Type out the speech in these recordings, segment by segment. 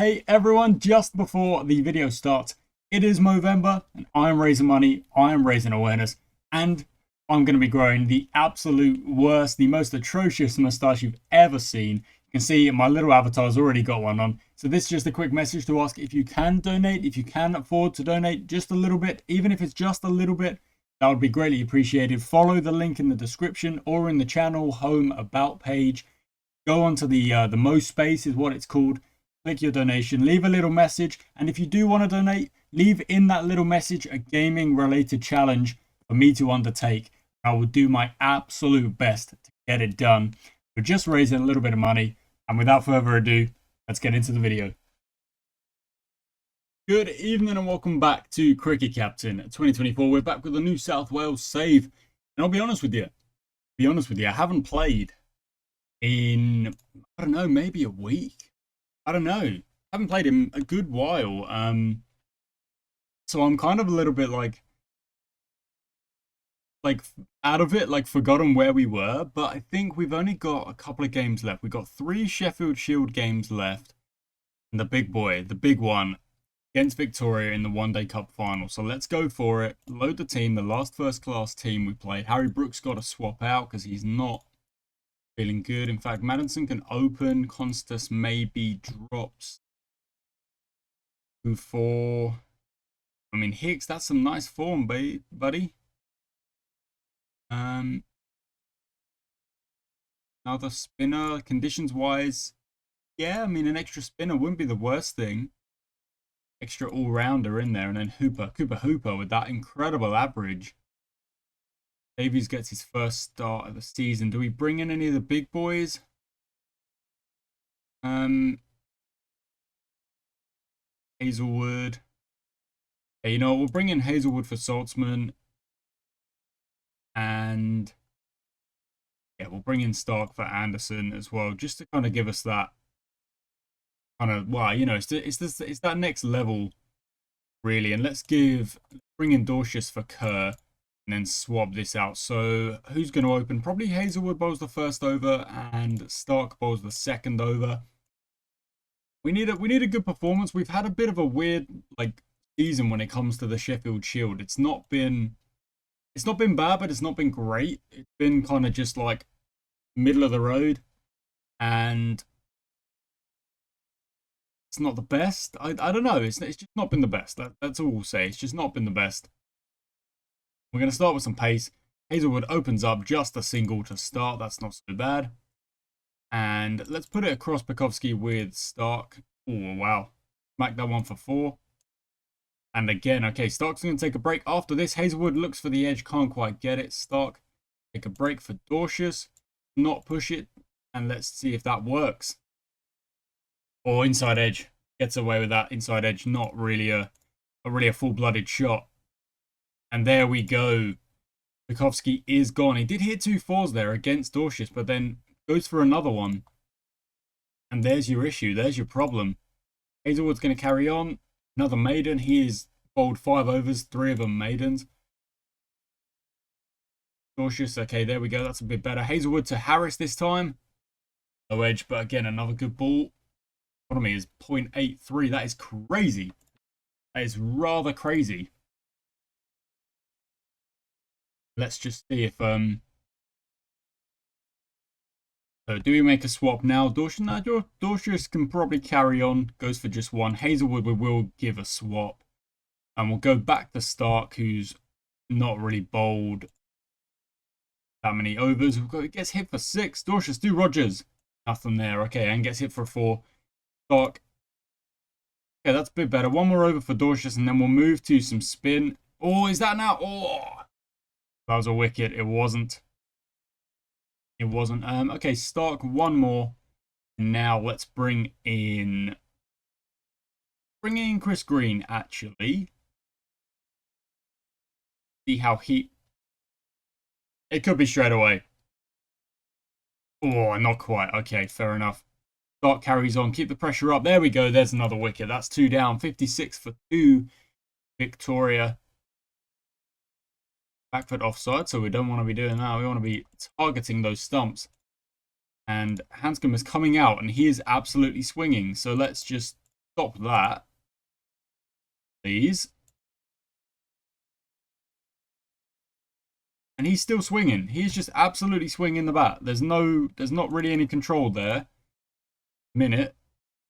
Hey everyone, just before the video starts, it is Movember and I am raising money, I am raising awareness, and I'm going to be growing the absolute worst, the most atrocious moustache you've ever seen. You can see my little avatar's already got one on. So this is just a quick message to ask if you can donate, if you can afford to donate just a little bit, even if it's just a little bit, that would be greatly appreciated. Follow the link in the description or in the channel home about page. Go onto the Mo space is what it's called. Click your donation, leave a little message, and if you do want to donate, leave in that little message a gaming related challenge for me to undertake. I will do my absolute best to get it done. We're just raising a little bit of money, and without further ado, let's get into the video. Good evening and welcome back to Cricket Captain 2024. We're back with a new South Wales save, and I'll be honest with you, I haven't played in, I don't know, maybe a week. I don't know. I haven't played in a good while. So I'm kind of a little bit like out of it, like forgotten where we were. But I think we've only got a couple of games left. We've got 3 Sheffield Shield games left. And the big boy, the big one, against Victoria in the One Day Cup final. So let's go for it. Load the team, the last first class team we played. Harry Brook's got to swap out because he's not feeling good. In fact, Madison can open. Constas maybe drops. 2-4. I mean, Hicks, that's some nice form, buddy. Another spinner, conditions-wise. Yeah, I mean, an extra spinner wouldn't be the worst thing. Extra all-rounder in there. And then Cooper Hooper with that incredible average. Davies gets his first start of the season. Do we bring in any of the big boys? Hazelwood. Yeah, you know, we'll bring in Hazelwood for Saltzman. And yeah, we'll bring in Stark for Anderson as well, just to kind of give us that kind of, well, you know, it's that next level, really. And let's bring in Dorcius for Kerr. And then swap this out. So who's going to open? Probably Hazelwood bowls the first over and Stark bowls the second over. We need a good performance. We've had a bit of a weird season when it comes to the Sheffield Shield. It's not been bad, but it's not been great. It's been kind of just like middle of the road, and it's not the best. I don't know. It's just not been the best. That's all we'll say. It's just not been the best. We're going to start with some pace. Hazelwood opens up just a single to start. That's not so bad. And let's put it across Pekovsky with Stark. Oh, wow. Smack that one for 4. And again, okay, Stark's going to take a break. After this, Hazelwood looks for the edge. Can't quite get it. Stark, take a break for Dorcius. Not push it. And let's see if that works. Or inside edge. Gets away with that. Inside edge, not really a full-blooded shot. And there we go. Pekovsky is gone. He did hit 2 4s there against Dorcius, but then goes for another one. And there's your issue. There's your problem. Hazelwood's going to carry on. Another maiden. He is bowled 5 overs, 3 of them maidens. Dorcius, okay, there we go. That's a bit better. Hazelwood to Harris this time. No edge, but again, another good ball. Economy is 0.83. That is crazy. That is rather crazy. Let's just see if so do we make a swap now? Dorcius can probably carry on. Goes for just one. Hazelwood we will give a swap. And we'll go back to Stark, who's not really bowled that many overs. It gets hit for 6. Dorcius, do Rogers. Nothing there. Okay, and gets hit for 4. Stark. Okay, that's a bit better. One more over for Dorcius, and then we'll move to some spin. Oh, is that now? Oh! That was a wicket. It wasn't. It wasn't. Okay, Stark, one more. Now let's bring in Chris Green, actually. See how it could be straight away. Oh, not quite. Okay, fair enough. Stark carries on. Keep the pressure up. There we go. There's another wicket. That's 2 down. 56 for 2. Victoria. Back foot offside, so we don't want to be doing that. We want to be targeting those stumps. And Hanscom is coming out, and he is absolutely swinging. So let's just stop that, please. And he's still swinging. He's just absolutely swinging the bat. There's not really any control there. Minute.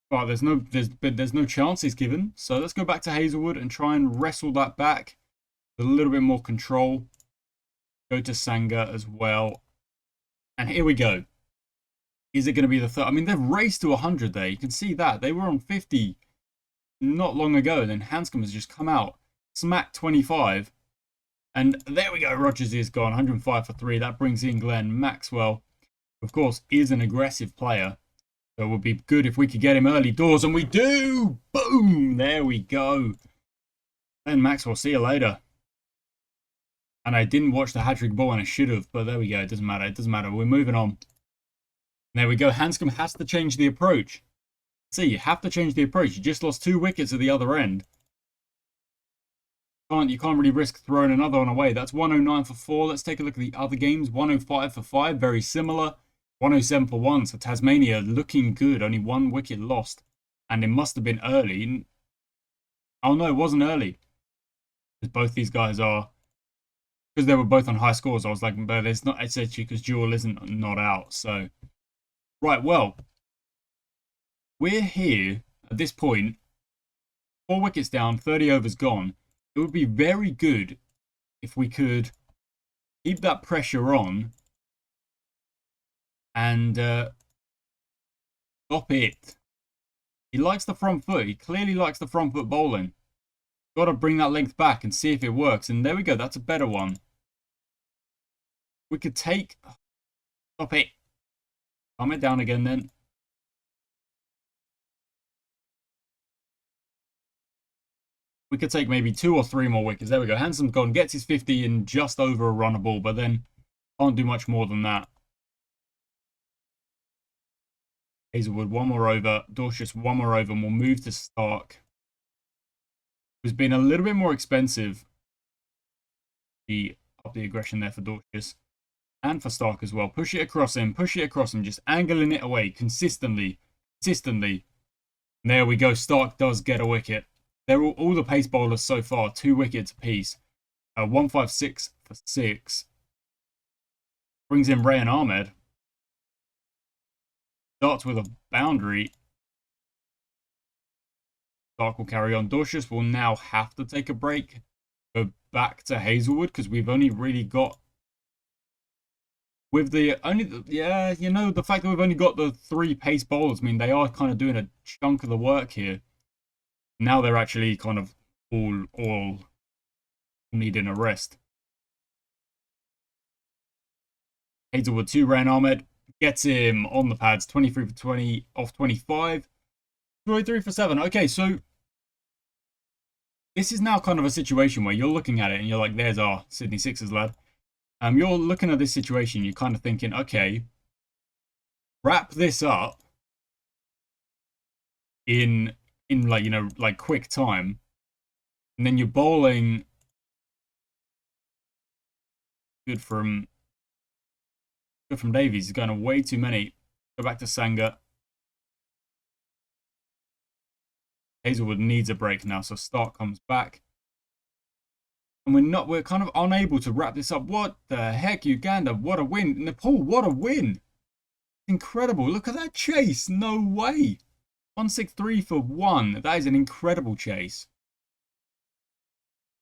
But there's no chances given. So let's go back to Hazelwood and try and wrestle that back with a little bit more control. Go to Sanga as well. And here we go. Is it going to be the third? I mean, they've raced to 100 there. You can see that. They were on 50 not long ago. And then Hanscom has just come out. Smack 25. And there we go. Rogers is gone. 105 for 3. That brings in Glenn. Maxwell, of course, is an aggressive player. So it would be good if we could get him early doors. And we do! Boom! There we go. And Maxwell, see you later. And I didn't watch the hat-trick ball, and I should have. But there we go. It doesn't matter. It doesn't matter. We're moving on. There we go. Hanscom has to change the approach. See, you have to change the approach. You just lost 2 wickets at the other end. You can't really risk throwing another one away. That's 109 for 4. Let's take a look at the other games. 105 for 5. Very similar. 107 for 1. So Tasmania looking good. Only 1 wicket lost. And it must have been early. Oh, no, it wasn't early. Because both these guys are... Because they were both on high scores. I was like, but it's not... It's actually because Jewel isn't not out. So... Right, well, we're here at this point, 4 wickets down, 30 overs gone. It would be very good if we could keep that pressure on and stop it. He likes the front foot. He clearly likes the front foot bowling. Got to bring that length back and see if it works. And there we go. That's a better one. We could take... Stop it. Calm it down again then. We could take maybe 2 or 3 more wickets. There we go. Hansom's gone. Gets his 50 in just over a runnable, but then can't do much more than that. Hazelwood, 1 more over. Dorcas, 1 more over, and we'll move to Stark. Who's been a little bit more expensive. Up the aggression there for Dorcas. And for Stark as well. Push it across him. Push it across him. Just angling it away consistently. Consistently. And there we go. Stark does get a wicket. They're all the pace bowlers so far. 2 wickets apiece. 156 for 6. Brings in Ray and Ahmed. Starts with a boundary. Stark will carry on. Dorcas will now have to take a break. Go back to Hazelwood because we've only really got... With the the fact that we've only got the 3 pace bowlers, I mean, they are kind of doing a chunk of the work here. Now they're actually kind of all needing a rest. Hazelwood 2, Ran Ahmed gets him on the pads, 23 for 20 off 25. 23 for 7. Okay, so this is now kind of a situation where you're looking at it and you're like, there's our Sydney Sixers lad. You're looking at this situation, you're kind of thinking, okay, wrap this up in like, like quick time. And then you're bowling good from Davies. He's going way too many. Go back to Sanga. Hazelwood needs a break now, so Stark comes back. And we're kind of unable to wrap this up. What the heck, Uganda? What a win. Nepal, what a win. Incredible. Look at that chase. No way. 163 for 1. That is an incredible chase.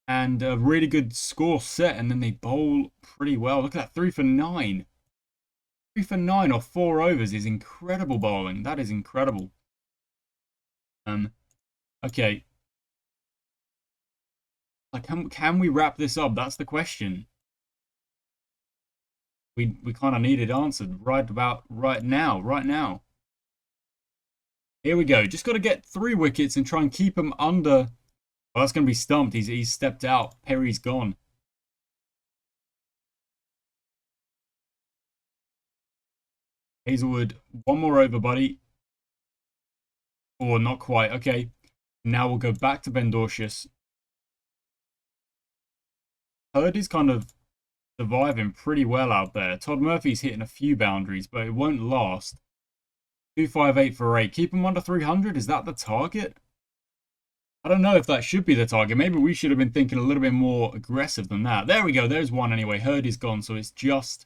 And a really good score set. And then they bowl pretty well. Look at that. 3 for 9. 3 for 9 off 4 overs is incredible bowling. That is incredible. Okay. Like, can we wrap this up? That's the question. We kind of need it answered right now. Here we go. Just got to get 3 wickets and try and keep him under. Well, that's going to be stumped. He's stepped out. Perry's gone. Hazelwood, 1 more over, buddy. Or not quite. Okay. Now we'll go back to Ben Dorcas. Purdy's kind of surviving pretty well out there. Todd Murphy's hitting a few boundaries, but it won't last. 258 for 8. Keep him under 300. Is that the target? I don't know if that should be the target. Maybe we should have been thinking a little bit more aggressive than that. There we go. There's one anyway. Herd is gone, so it's just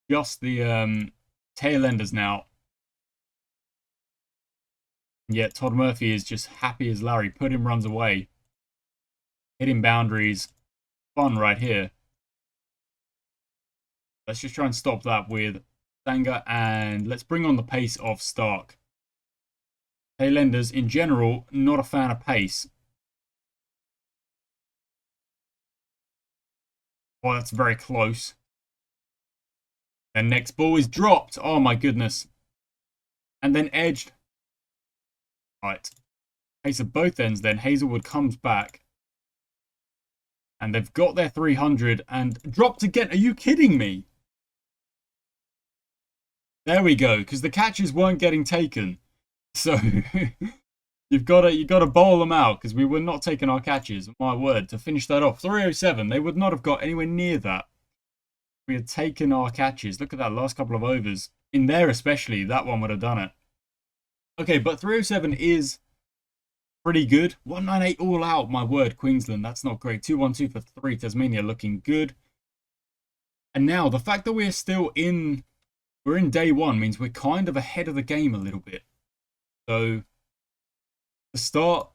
the tail enders now. Yet Todd Murphy is just happy as Larry. Put him runs away. Hitting boundaries. Fun right here. Let's just try and stop that with Sanger. And let's bring on the pace of Stark. Tailenders, in general, not a fan of pace. Oh, that's very close. And next ball is dropped. Oh, my goodness. And then edged. Right. Pace of both ends then. Hazelwood comes back. And they've got their 300 and dropped again. Are you kidding me? There we go. Because the catches weren't getting taken. So you've got to bowl them out because we were not taking our catches. My word, to finish that off. 307. They would not have got anywhere near that. We had taken our catches. Look at that last couple of overs. In there especially, that one would have done it. Okay, but 307 is pretty good. 198 all out, my word, Queensland. That's not great. 212 for 3. Tasmania looking good. And now, the fact that we're in day one means we're kind of ahead of the game a little bit. So, to start,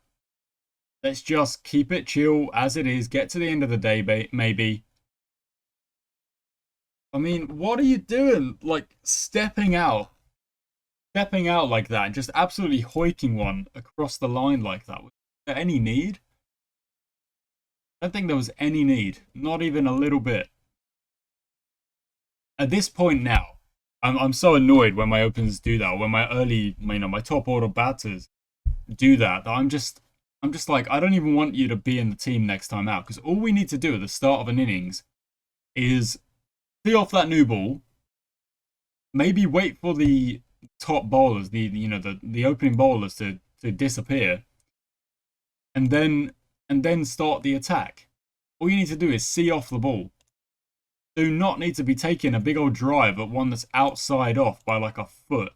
let's just keep it chill as it is. Get to the end of the day, maybe. I mean, what are you doing? Like, stepping out like that and just absolutely hoiking one across the line like that. Was there any need? I don't think there was any need. Not even a little bit. At this point now, I'm so annoyed when my openers do that, or when my top order batters do that. I'm just like, I don't even want you to be in the team next time out, because all we need to do at the start of an innings is tee off that new ball, maybe wait for the top bowlers, the opening bowlers to disappear, and then start the attack. All you need to do is see off the ball. Do not need to be taking a big old drive at one that's outside off by like a foot.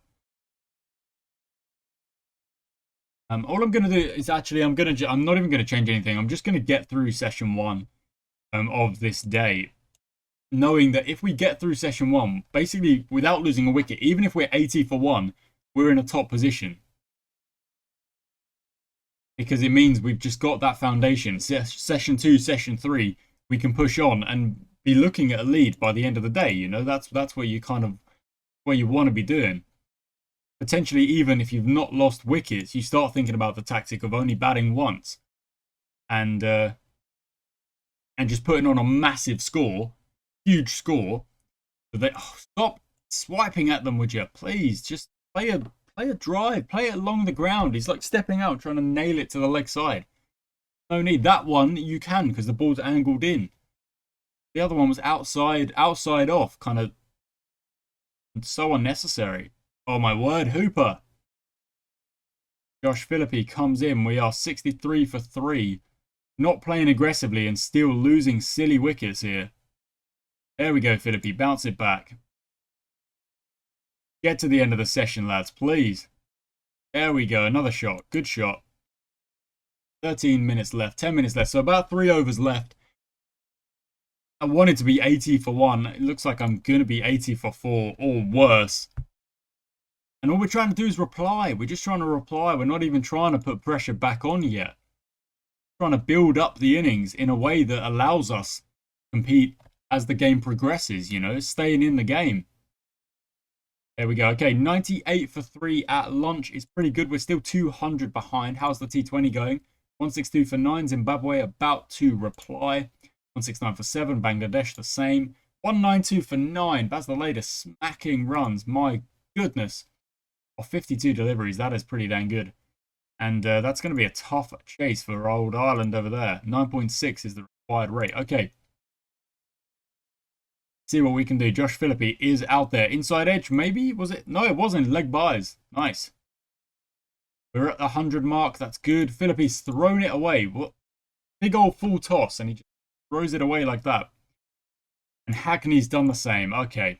All I'm going to do is actually, I'm not even going to change anything. I'm just going to get through session 1 of this day, knowing that if we get through session 1, basically without losing a wicket, even if we're 80 for 1, we're in a top position. Because it means we've just got that foundation. Session 2, session 3, we can push on and be looking at a lead by the end of the day. You know, that's where you where you want to be doing. Potentially, even if you've not lost wickets, you start thinking about the tactic of only batting once, and just putting on a massive score, huge score. Stop swiping at them, would you? Please, just play a drive, play it along the ground. He's like stepping out, trying to nail it to the leg side. No need. That one you can because the ball's angled in. The other one was outside off, kind of so unnecessary. Oh my word, Hooper. Josh Phillippe comes in. We are 63 for 3. Not playing aggressively and still losing silly wickets here. There we go, Phillippe. Bounce it back. Get to the end of the session, lads, please. There we go. Another shot. Good shot. 13 minutes left. 10 minutes left. So about 3 overs left. I wanted to be 80 for 1. It looks like I'm going to be 80 for 4 or worse. And all we're trying to do is reply. We're just trying to reply. We're not even trying to put pressure back on yet. We're trying to build up the innings in a way that allows us to compete as the game progresses, you know, staying in the game. There we go. Okay, 98 for 3 at lunch is pretty good. We're still 200 behind. How's the T20 going? 162 for 9. Zimbabwe about to reply. 169 for 7. Bangladesh the same. 192 for 9. That's the latest smacking runs. My goodness. Of 52 deliveries. That is pretty dang good. And that's going to be a tough chase for old Ireland over there. 9.6 is the required rate. Okay. See what we can do. Josh Phillippe is out there. Inside edge, maybe? Was it? No, it wasn't. Leg buys. Nice. We're at the 100 mark. That's good. Phillippe's thrown it away. What? Big old full toss. And he just throws it away like that. And Hackney's done the same. Okay.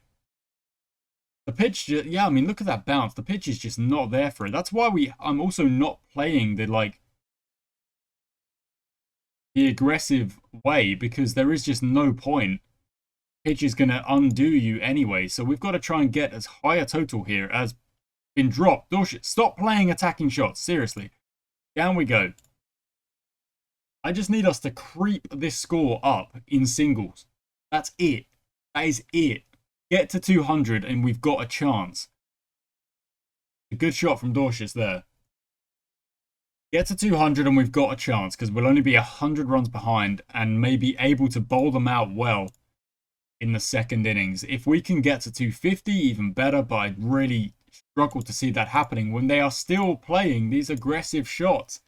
The pitch, yeah, I mean, look at that bounce. The pitch is just not there for it. That's why I'm also not playing the, the aggressive way because there is just no point. Pitch is going to undo you anyway, so we've got to try and get as high a total here as been dropped. Stop playing attacking shots, seriously. Down we go. I just need us to creep this score up in singles. That's it. That is it. Get to 200 and we've got a chance. A good shot from Dorsius there. Get to 200 and we've got a chance because we'll only be 100 runs behind and maybe able to bowl them out well in the second innings. If we can get to 250, even better, but I really struggle to see that happening when they are still playing these aggressive shots.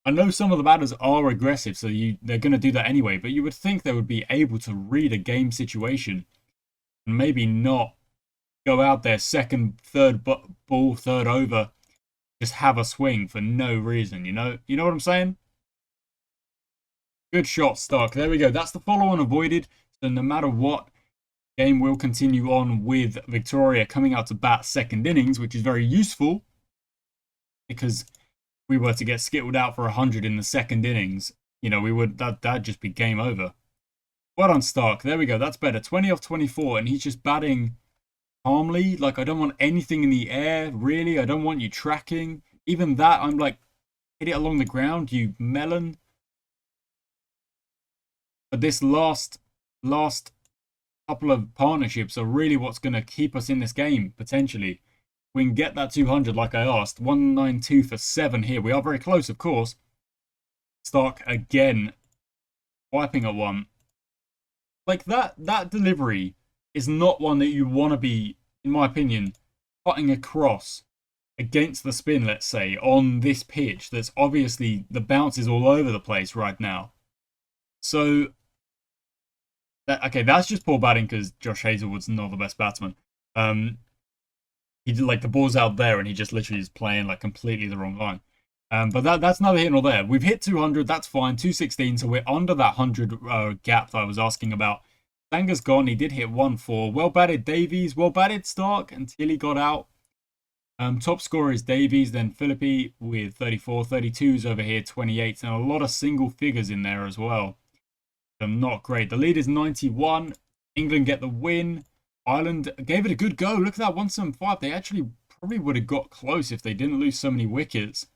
I know some of the batters are aggressive, so they're going to do that anyway, but you would think they would be able to read a game situation and maybe not go out there second, third ball, third over, just have a swing for no reason, you know? You know what I'm saying? Good shot, Stark. There we go. That's the follow-on avoided, so no matter what, game will continue on with Victoria coming out to bat second innings, which is very useful because we were to get skittled out for 100 in the second innings, you know, that'd just be game over. Well done, Stark. There we go. That's better. 20 off 24, and he's just batting calmly. Like, I don't want anything in the air, really. I don't want you tracking. Even that, I'm like, hit it along the ground, you melon. But this last couple of partnerships are really what's going to keep us in this game, potentially. We can get that 200 like I asked. 192 for 7 here. We are very close, of course. Stark again wiping at one. Like that delivery is not one that you want to be, in my opinion, cutting across against the spin, let's say, on this pitch that's obviously the bounce is all over the place right now. So, okay, that's just poor batting because Josh Hazelwood's not the best batsman. He did, like, the ball's out there and he just literally is playing like completely the wrong line. But that's neither here nor there. We've hit 200, that's fine, 216, so we're under that 100 gap that I was asking about. Sanga's gone, he did hit 1-4. Well batted Davies, well batted Stark until he got out. Top scorer is Davies, then Philippi with 34, 32s over here, 28, and a lot of single figures in there as well. So not great. The lead is 91. England get the win. Ireland gave it a good go. Look at that, 175. They actually probably would have got close if they didn't lose so many wickets.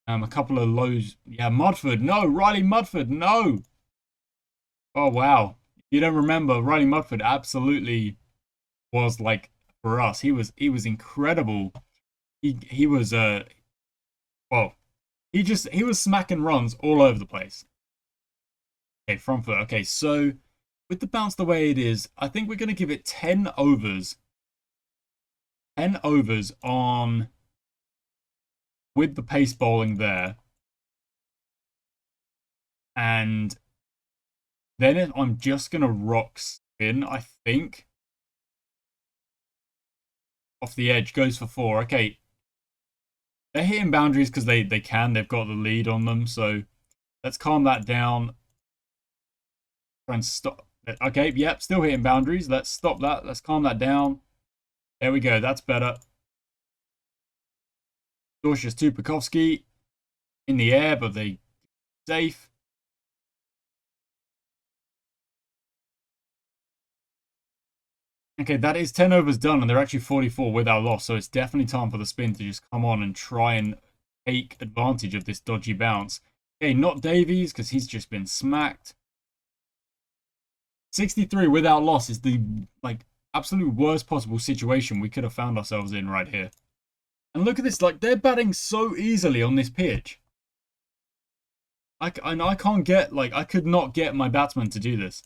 A couple of lows. Yeah, Mudford. No, Riley Mudford. No. Oh, wow. You don't remember, Riley Mudford absolutely was like, for us, he was incredible. He was well, he was smacking runs all over the place. Okay, front foot. Okay, so with the bounce the way it is, I think we're going to give it 10 overs. 10 overs on with the pace bowling there. And then I'm just going to rock spin, I think. Off the edge, goes for 4. Okay. They're hitting boundaries because they can. They've got the lead on them. So let's calm that down. Try and stop. Okay, yep, still hitting boundaries. Let's stop that. Let's calm that down. There we go. That's better. Dorsius Tupakovsky in the air, but they safe. Okay, that is 10 overs done, and they're actually 44 without loss, so it's definitely time for the spin to just come on and try and take advantage of this dodgy bounce. Okay, not Davies, because he's just been smacked. 63 without loss is the, like, absolute worst possible situation we could have found ourselves in right here. And look at this, like, they're batting so easily on this pitch. I can't get, like, I could not get my batsman to do this.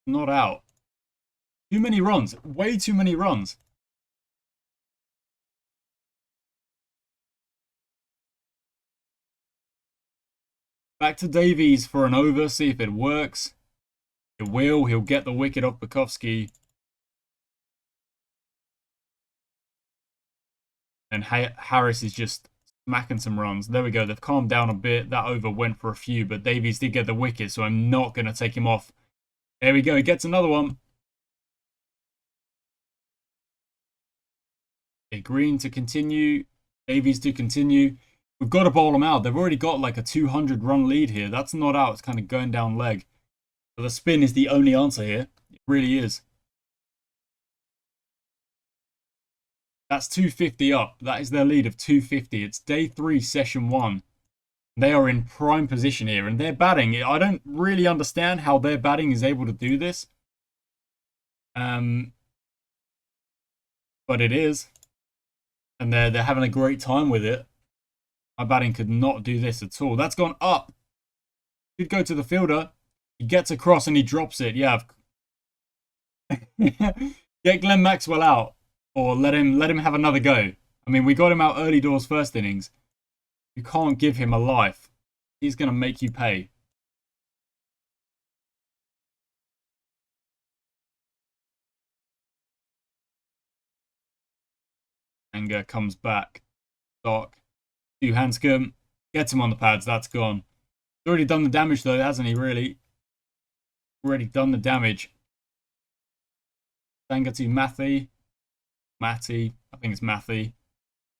Not out. Too many runs. Way too many runs. Back to Davies for an over. See if it works. It will. He'll get the wicket off Bukowski. And Harris is just smacking some runs. There we go. They've calmed down a bit. That over went for a few, but Davies did get the wicket, so I'm not going to take him off. There we go. He gets another one. Okay, Green to continue. Davies to continue. We've got to bowl them out. They've already got like a 200 run lead here. That's not out. It's kind of going down leg. So the spin is the only answer here. It really is. That's 250 up. That is their lead of 250. It's day 3, session 1. They are in prime position here, and they're batting. I don't really understand how their batting is able to do this. But it is. And they're having a great time with it. My batting could not do this at all. That's gone up. Should go to the fielder. He gets across and he drops it. Yeah. Get Glenn Maxwell out. Or let him have another go. I mean, we got him out early doors first innings. You can't give him a life. He's going to make you pay. Anger comes back. Stark. Do Hanscom. Gets him on the pads. That's gone. He's already done the damage, though, hasn't he, really? Already done the damage. Anger to Matty. Matty. I think it's Matty.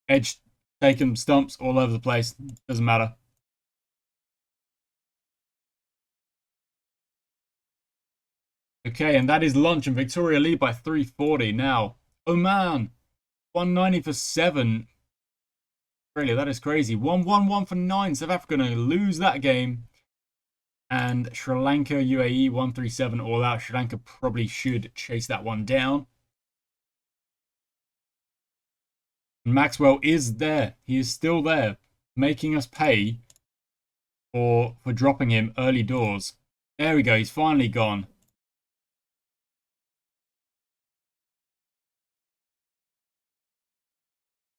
Edge taken, stumps all over the place. Doesn't matter. Okay, and that is lunch, and Victoria lead by 340 now. Oman, 190 for 7. Australia, that is crazy. 111 for 9. South Africa going to lose that game. And Sri Lanka, UAE, 137 all out. Sri Lanka probably should chase that one down. Maxwell is there. He is still there, making us pay for dropping him early doors. There we go. He's finally gone.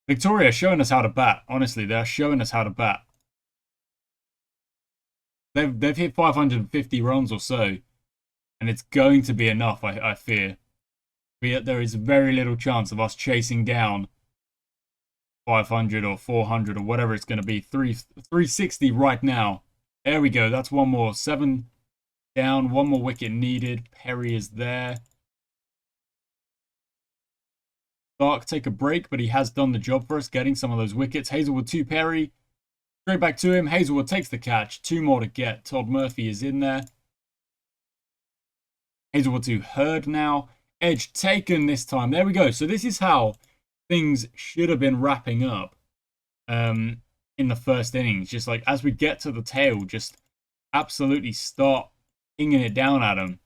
Victoria showing us how to bat. Honestly, they're showing us how to bat. They've hit 550 runs or so, and it's going to be enough, I fear. There is very little chance of us chasing down 500 or 400 or whatever it's going to be. 360 right now. There we go. That's one more. 7 down. One more wicket needed. Perry is there. Stark take a break, but he has done the job for us, getting some of those wickets. Hazelwood to Perry. Straight back to him. Hazelwood takes the catch. 2 more to get. Todd Murphy is in there. Hazelwood to Hurd now. Edge taken this time. There we go. So this is how things should have been wrapping up in the first innings. Just like as we get to the tail, just absolutely start pinging it down at them.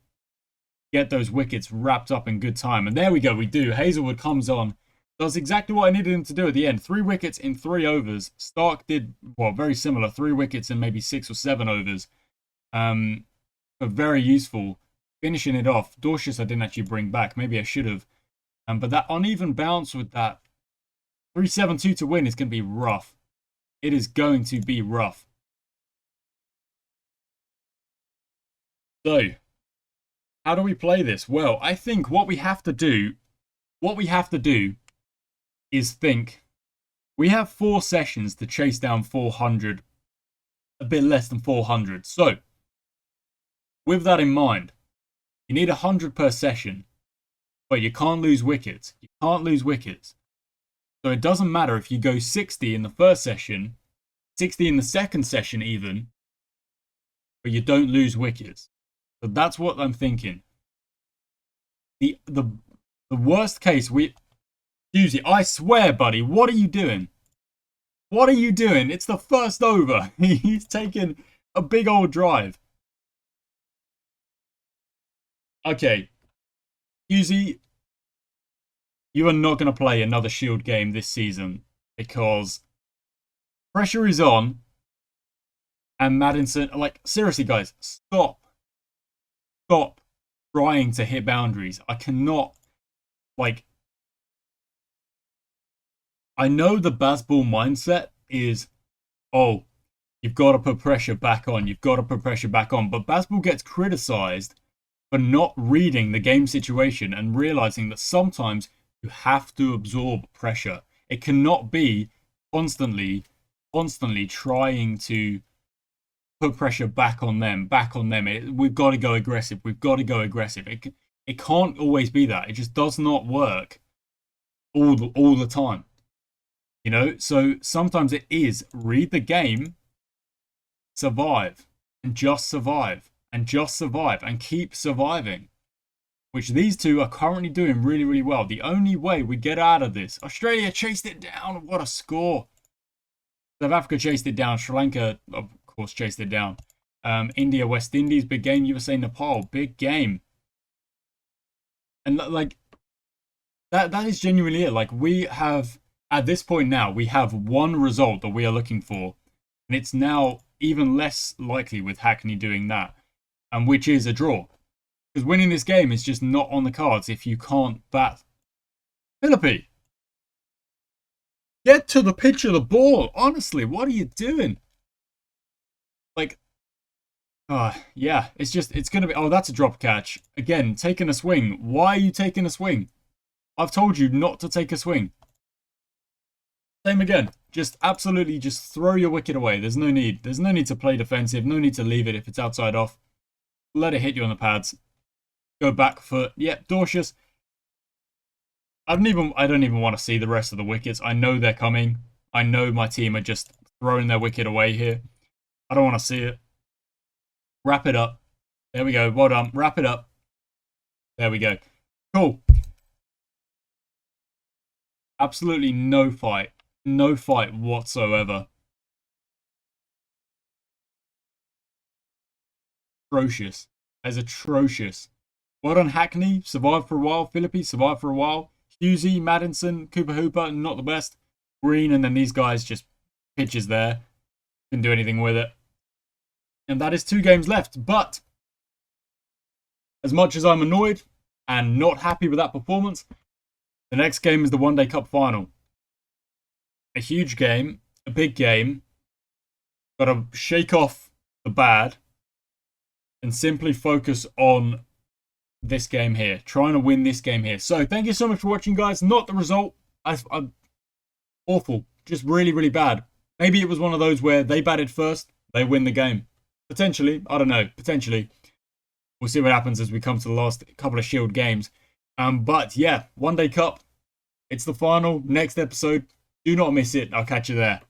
Get those wickets wrapped up in good time. And there we go, we do. Hazelwood comes on. Does exactly what I needed him to do at the end. 3 wickets in 3 overs. Stark did, well, very similar. 3 wickets in maybe 6 or 7 overs. But very useful. Finishing it off. Dorcius I didn't actually bring back. Maybe I should have. But that uneven bounce with that 3-7-2 to win is going to be rough. It is going to be rough. So, how do we play this? Well, I think what we have to do is think. We have 4 sessions to chase down 400, a bit less than 400. So, with that in mind, you need 100 per session. But you can't lose wickets. You can't lose wickets. So it doesn't matter if you go 60 in the first session, 60 in the second session even, but you don't lose wickets. So that's what I'm thinking. The worst case, Susie, I swear, buddy, what are you doing? What are you doing? It's the first over. He's taken a big old drive. Okay. Susie, you are not going to play another Shield game this season because pressure is on and Maddinson, like, seriously, guys, stop trying to hit boundaries. I cannot, like, I know the Bazball mindset is, oh, you've got to put pressure back on. You've got to put pressure back on. But Bazball gets criticized for not reading the game situation and realizing that sometimes you have to absorb pressure. It cannot be constantly trying to put pressure back on them. We've got to go aggressive. It can't always be that. It just does not work all the time. You know, so sometimes it is read the game, survive, and just survive, and just survive, and keep surviving. Which these two are currently doing really, really well. The only way we get out of this, Australia chased it down. What a score. South Africa chased it down. Sri Lanka, of course, chased it down. India, West Indies, big game. USA, Nepal, big game. And like, that is genuinely it. Like, we have, at this point now, we have one result that we are looking for. And it's now even less likely with Hackney doing that. And which is a draw. Because winning this game is just not on the cards if you can't bat. Philippi! Get to the pitch of the ball! Honestly, what are you doing? Like, yeah, it's going to be... Oh, that's a drop catch. Again, taking a swing. Why are you taking a swing? I've told you not to take a swing. Same again. Just absolutely just throw your wicket away. There's no need. There's no need to play defensive. No need to leave it if it's outside off. Let it hit you on the pads. Go back foot. Yep, Dorcius. I don't even want to see the rest of the wickets. I know they're coming. I know my team are just throwing their wicket away here. I don't want to see it. Wrap it up. There we go. Well done. Wrap it up. There we go. Cool. Absolutely no fight. No fight whatsoever. Atrocious. As atrocious. Well done, Hackney. Survived for a while. Philippi survived for a while. Husey, Maddinson, Cooper Hooper, not the best. Green, and then these guys just pitches there. Didn't do anything with it. And that is 2 games left. But as much as I'm annoyed and not happy with that performance, the next game is the One Day Cup final. A huge game. A big game. Got to shake off the bad and simply focus on this game here, trying to win this game here. So thank you so much for watching, guys. Not the result. I'm awful, just really, really bad. Maybe it was one of those where they batted first, they win the game. Potentially, I don't know. Potentially, we'll see what happens as we come to the last couple of Shield games. But yeah, One Day Cup. It's the final. Next episode. Do not miss it. I'll catch you there.